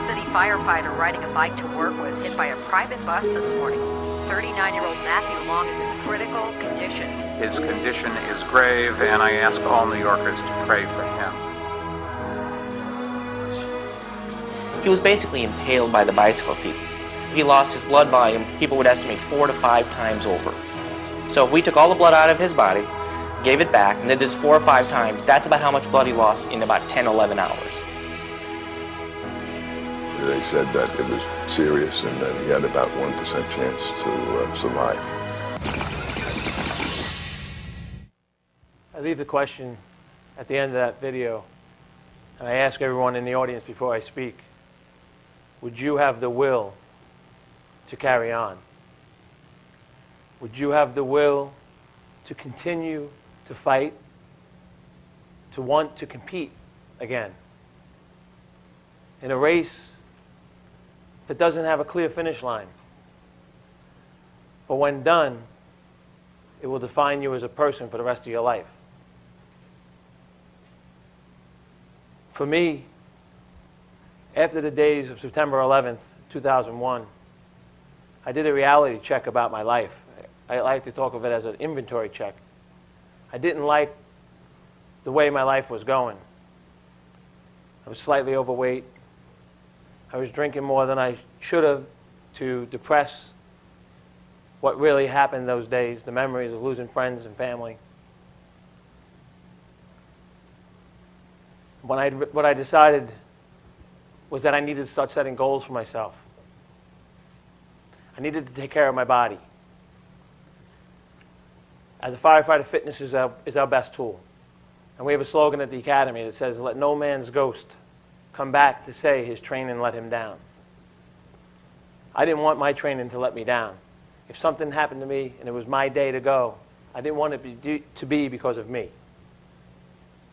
city firefighter riding a bike to work was hit by a private bus this morning. 39-year-old Matthew Long is in critical condition. His condition is grave, and I ask all New Yorkers to pray for him. He was basically impaled by the bicycle seat. He lost his blood volume, people would estimate 4 to 5 times over. So if we took all the blood out of his body, gave it back, and did this 4 or 5 times, that's about how much blood he lost in about 10, 11 hours. They said that it was serious and that he had about 1% chance to survive. I leave the question at the end of that video, and I ask everyone in the audience before I speak, would you have the will to carry on? Would you have the will to continue to fight, to want to compete again in a race that doesn't have a clear finish line? But when done, it will define you as a person for the rest of your life. For me, after the days of September 11th, 2001, I did a reality check about my life. I like to talk of it as an inventory check. I didn't like the way my life was going. I was slightly overweight. I was drinking more than I should have to depress what really happened those days, the memories of losing friends and family. What I decided was that I needed to start setting goals for myself. I needed to take care of my body. As a firefighter, fitness is our best tool. And we have a slogan at the Academy that says, "Let no man's ghost come back to say his training let him down." I didn't want my training to let me down. If something happened to me and it was my day to go, I didn't want it to be because of me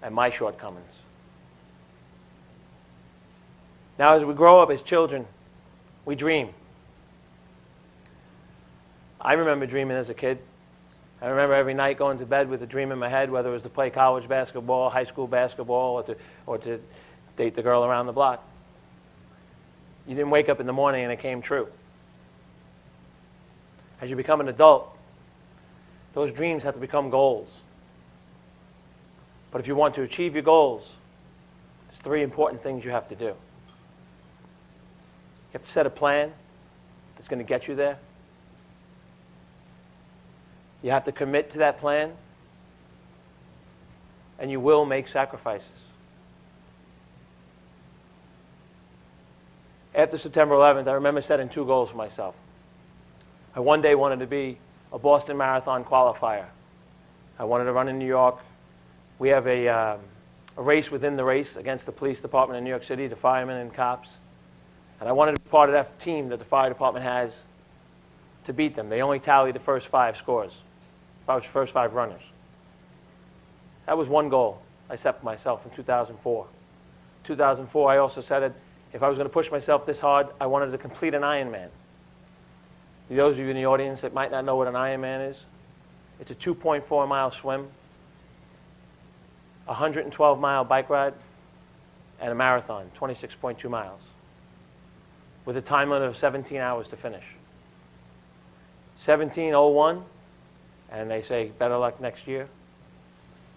and my shortcomings. Now, as we grow up as children, we dream. I remember dreaming as a kid. I remember every night going to bed with a dream in my head, whether it was to play college basketball, high school basketball, or to date the girl around the block. You didn't wake up in the morning and it came true. As you become an adult, those dreams have to become goals. But if you want to achieve your goals, there's 3 important things you have to do. You have to set a plan that's going to get you there. You have to commit to that plan, and you will make sacrifices. After September 11th, I remember setting 2 goals for myself. I one day wanted to be a Boston Marathon qualifier. I wanted to run in New York. We have a race within the race against the police department in New York City, the firemen and cops. And I wanted to be part of that team that the fire department has to beat them. They only tally the first 5 scores. First 5 runners. That was one goal I set for myself in 2004. 2004, I also said it, if I was going to push myself this hard, I wanted to complete an Ironman. Those of you in the audience that might not know what an Ironman is, it's a 2.4-mile swim, a 112-mile bike ride, and a marathon, 26.2 miles, with a time limit of 17 hours to finish. 17:01. And they say, better luck next year.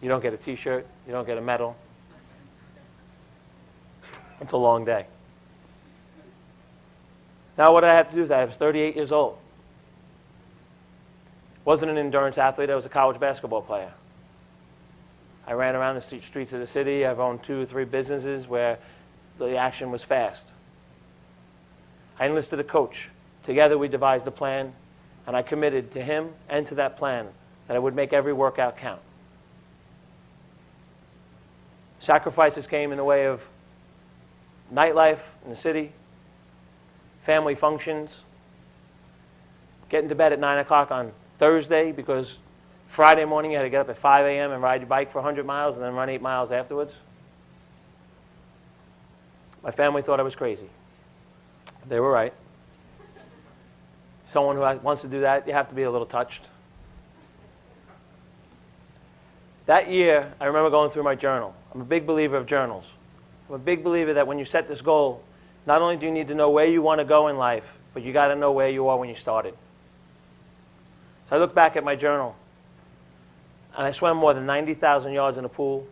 You don't get a T-shirt. You don't get a medal. It's a long day. Now what I had to do is I was 38 years old. Wasn't an endurance athlete. I was a college basketball player. I ran around the streets of the city. I've owned 2 or 3 businesses where the action was fast. I enlisted a coach. Together we devised a plan. And I committed to him and to that plan that I would make every workout count. Sacrifices came in the way of nightlife in the city, family functions, getting to bed at 9 o'clock on Thursday because Friday morning you had to get up at 5 a.m. and ride your bike for 100 miles and then run 8 miles afterwards. My family thought I was crazy. They were right. Someone who wants to do that, you have to be a little touched. That year, I remember going through my journal. I'm a big believer of journals. I'm a big believer that when you set this goal, Not only do you need to know where you want to go in life, but you got to know where you are when you started. So I look back at my journal, and I swam more than 90,000 yards in a pool.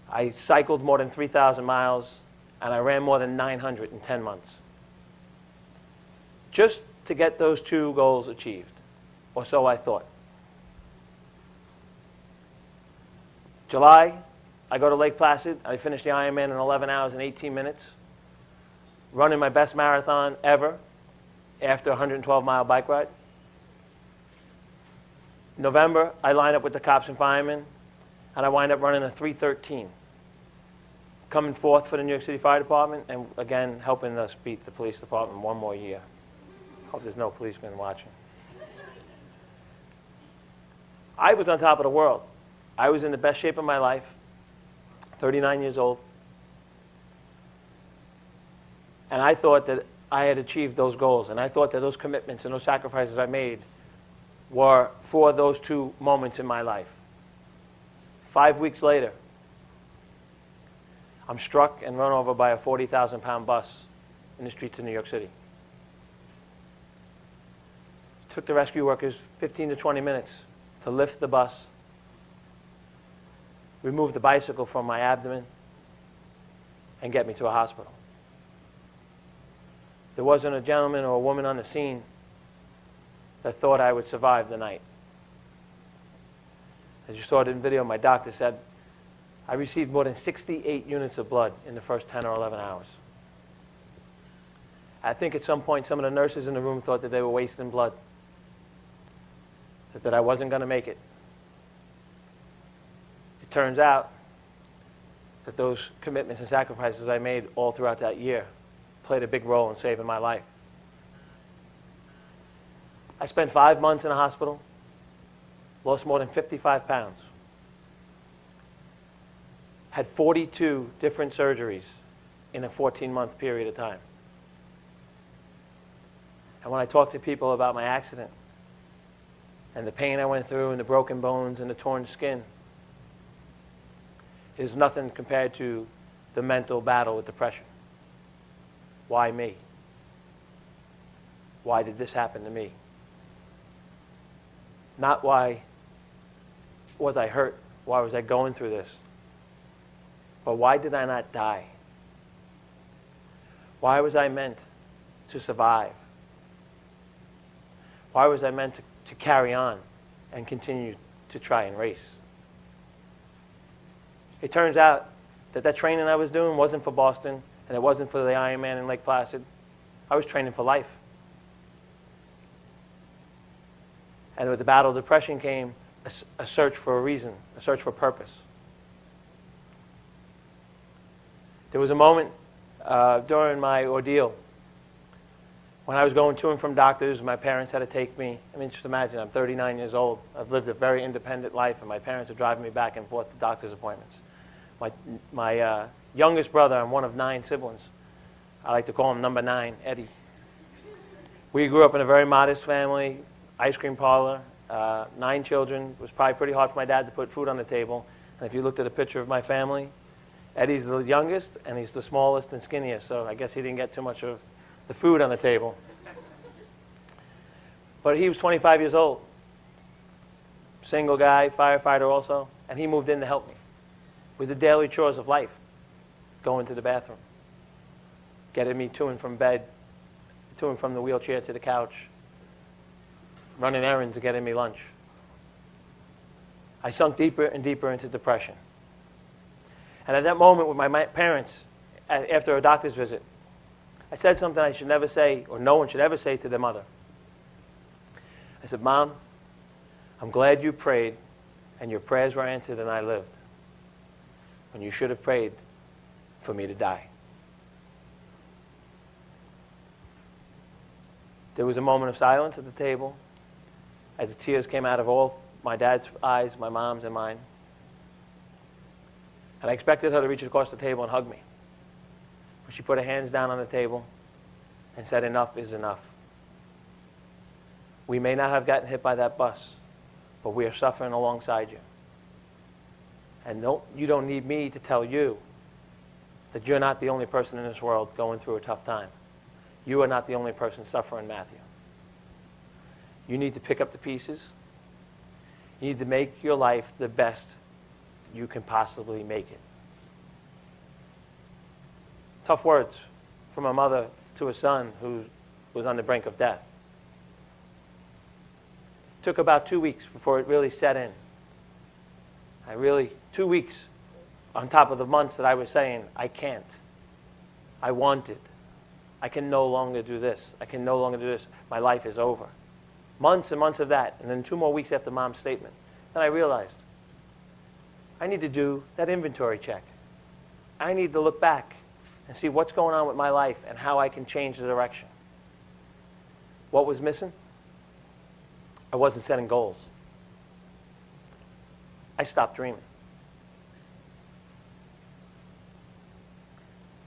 I cycled more than 3,000 miles, and I ran more than 900 in 10 months. Just to get those two goals achieved, or so I thought. July, I go to Lake Placid. I finish the Ironman in 11 hours and 18 minutes, running my best marathon ever after a 112-mile bike ride. November, I line up with the cops and firemen, and I wind up running a 3:13, coming fourth for the New York City Fire Department, and again, helping us beat the police department one more year. Hope there's no policemen watching. I was on top of the world. I was in the best shape of my life, 39 years old, and I thought that I had achieved those goals, and I thought that those commitments and those sacrifices I made were for those two moments in my life. 5 weeks later, I'm struck and run over by a 40,000-pound bus in the streets of New York City. It took the rescue workers 15 to 20 minutes to lift the bus, remove the bicycle from my abdomen, and get me to a hospital. There wasn't a gentleman or a woman on the scene that thought I would survive the night. As you saw it in video, my doctor said, I received more than 68 units of blood in the first 10 or 11 hours. I think at some point some of the nurses in the room thought that they were wasting blood, that I wasn't going to make it. It turns out that those commitments and sacrifices I made all throughout that year played a big role in saving my life. I spent 5 months in a hospital, lost more than 55 pounds, had 42 different surgeries in a 14-month period of time. And when I talk to people about my accident and the pain I went through and the broken bones and the torn skin, it is nothing compared to the mental battle with depression. Why me? Why did this happen to me? Not why was I hurt, why was I going through this, but why did I not die? Why was I meant to survive? Why was I meant to carry on and continue to try and race? It turns out that that training I was doing wasn't for Boston, and it wasn't for the Ironman in Lake Placid. I was training for life. And with the battle of depression came a search for a reason, a search for purpose. There was a moment during my ordeal when I was going to and from doctors. My parents had to take me. I mean, just imagine, I'm 39 years old. I've lived a very independent life, and my parents are driving me back and forth to doctor's appointments. My youngest brother, I'm one of 9 siblings. I like to call him number 9, Eddie. We grew up in a very modest family, ice cream parlor, 9 children. It was probably pretty hard for my dad to put food on the table. And if you looked at a picture of my family, Eddie's the youngest, and he's the smallest and skinniest, so I guess he didn't get too much of the food on the table. But he was 25 years old, single guy, firefighter also, and he moved in to help me with the daily chores of life, going to the bathroom, getting me to and from bed, to and from the wheelchair to the couch, running errands and getting me lunch. I sunk deeper and deeper into depression. And at that moment with my parents, after a doctor's visit, I said something I should never say, or no one should ever say to their mother. I said, Mom, I'm glad you prayed, and your prayers were answered, and I lived, when you should have prayed for me to die. There was a moment of silence at the table as the tears came out of all my dad's eyes, my mom's, and mine. And I expected her to reach across the table and hug me. But she put her hands down on the table and said, enough is enough. We may not have gotten hit by that bus, but we are suffering alongside you. And you don't need me to tell you that you're not the only person in this world going through a tough time. You are not the only person suffering, Matthew. You need to pick up the pieces. You need to make your life the best you can possibly make it. Tough words from a mother to a son who was on the brink of death. It took about 2 weeks before it really set in. 2 weeks on top of the months that I was saying, I can't. I want it. I can no longer do this. I can no longer do this. My life is over. Months and months of that. And then 2 more weeks after Mom's statement. Then I realized I need to do that inventory check. I need to look back and see what's going on with my life and how I can change the direction. What was missing? I wasn't setting goals. I stopped dreaming.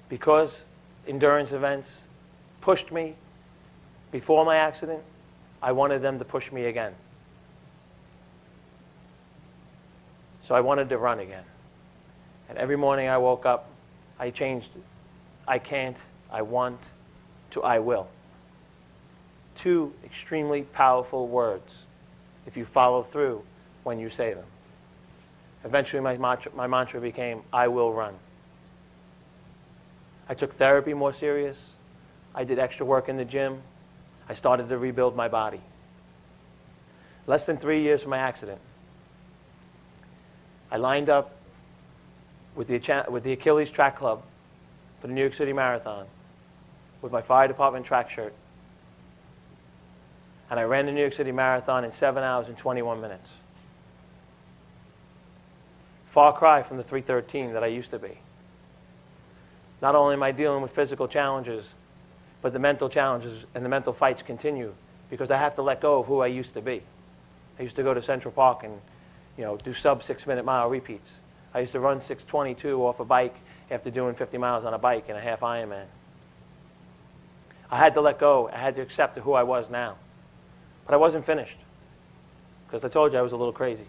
Because endurance events pushed me before my accident, I wanted them to push me again. So I wanted to run again. And every morning I woke up, I changed I can't, I want, to I will. 2 extremely powerful words if you follow through when you say them. Eventually my mantra became, I will run. I took therapy more serious. I did extra work in the gym. I started to rebuild my body. Less than 3 years from my accident, I lined up with the Achilles Track Club for the New York City Marathon with my fire department track shirt. And I ran the New York City Marathon in 7 hours and 21 minutes. Far cry from the 3:13 that I used to be. Not only am I dealing with physical challenges, but the mental challenges and the mental fights continue because I have to let go of who I used to be. I used to go to Central Park and do sub 6-minute mile repeats. I used to run 6:22 off a bike after doing 50 miles on a bike in a half Ironman. I had to let go. I had to accept who I was now. But I wasn't finished because I told you I was a little crazy.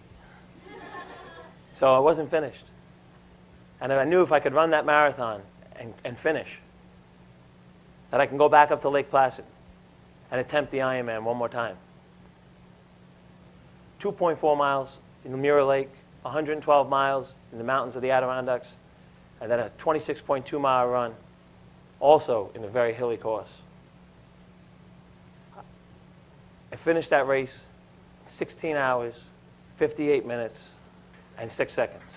So I wasn't finished. And I knew if I could run that marathon and finish, that I can go back up to Lake Placid and attempt the Ironman one more time. 2.4 miles in the Mirror Lake, 112 miles in the mountains of the Adirondacks, and then a 26.2-mile run, also in a very hilly course. I finished that race in 16 hours, 58 minutes, and 6 seconds.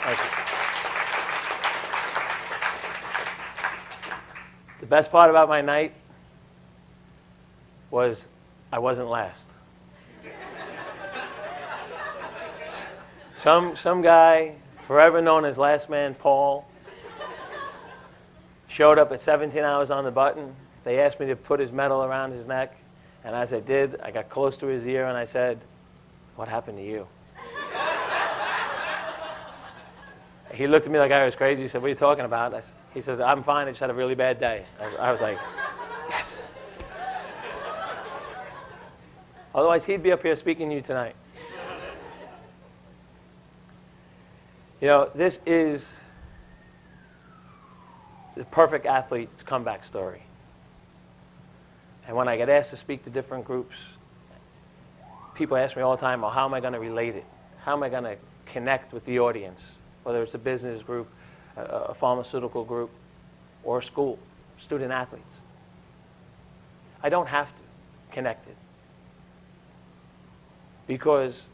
Thank you. The best part about my night was I wasn't last. Some guy, forever known as Last Man Paul, showed up at 17 hours on the button. They asked me to put his medal around his neck, and as I did, I got close to his ear and I said, "What happened to you?" He looked at me like I was crazy. He said, "What are you talking about?" He said, "I'm fine. I just had a really bad day." I was like, yes. Otherwise, he'd be up here speaking to you tonight. This is the perfect athlete's comeback story. And when I get asked to speak to different groups, people ask me all the time, well, how am I going to relate it? How am I going to connect with the audience? Whether it's a business group, a pharmaceutical group, or a school, student athletes. I don't have to connect it. Because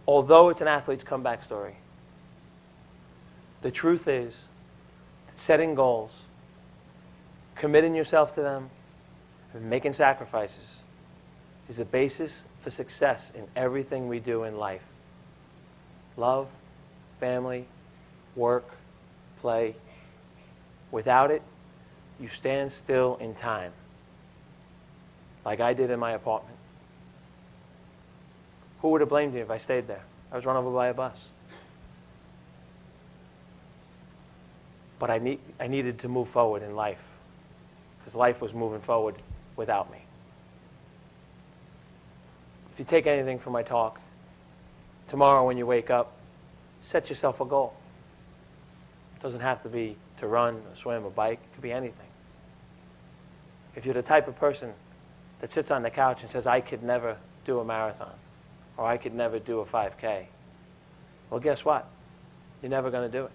although it's an athlete's comeback story, the truth is that setting goals, committing yourself to them, and making sacrifices is the basis for success in everything we do in life. Love, family, work, play. Without it, you stand still in time, like I did in my apartment. Who would have blamed me if I stayed there? I was run over by a bus. But I needed to move forward in life, because life was moving forward without me. If you take anything from my talk, tomorrow when you wake up, set yourself a goal. It doesn't have to be to run or swim or bike. It could be anything. If you're the type of person that sits on the couch and says, I could never do a marathon, or I could never do a 5K, well, guess what? You're never going to do it.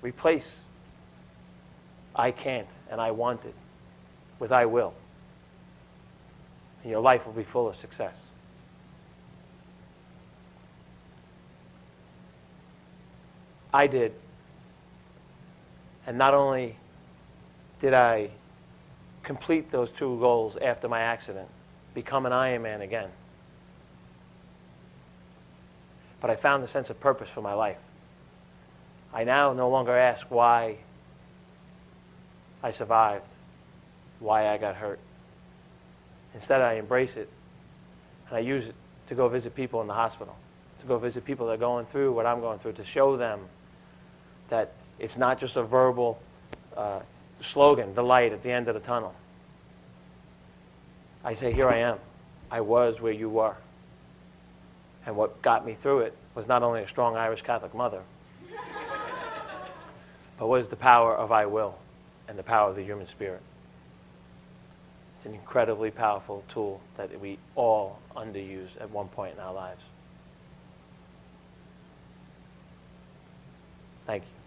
Replace I can't and I want it with I will. And your life will be full of success. I did. And not only did I complete those 2 goals after my accident, become an Ironman again, but I found a sense of purpose for my life. I now no longer ask why I survived, why I got hurt. Instead, I embrace it, and I use it to go visit people in the hospital, to go visit people that are going through what I'm going through, to show them that it's not just a verbal slogan, the light at the end of the tunnel. I say, here I am. I was where you were. And what got me through it was not only a strong Irish Catholic mother, but was the power of I will and the power of the human spirit. It's an incredibly powerful tool that we all underuse at one point in our lives. Thank you.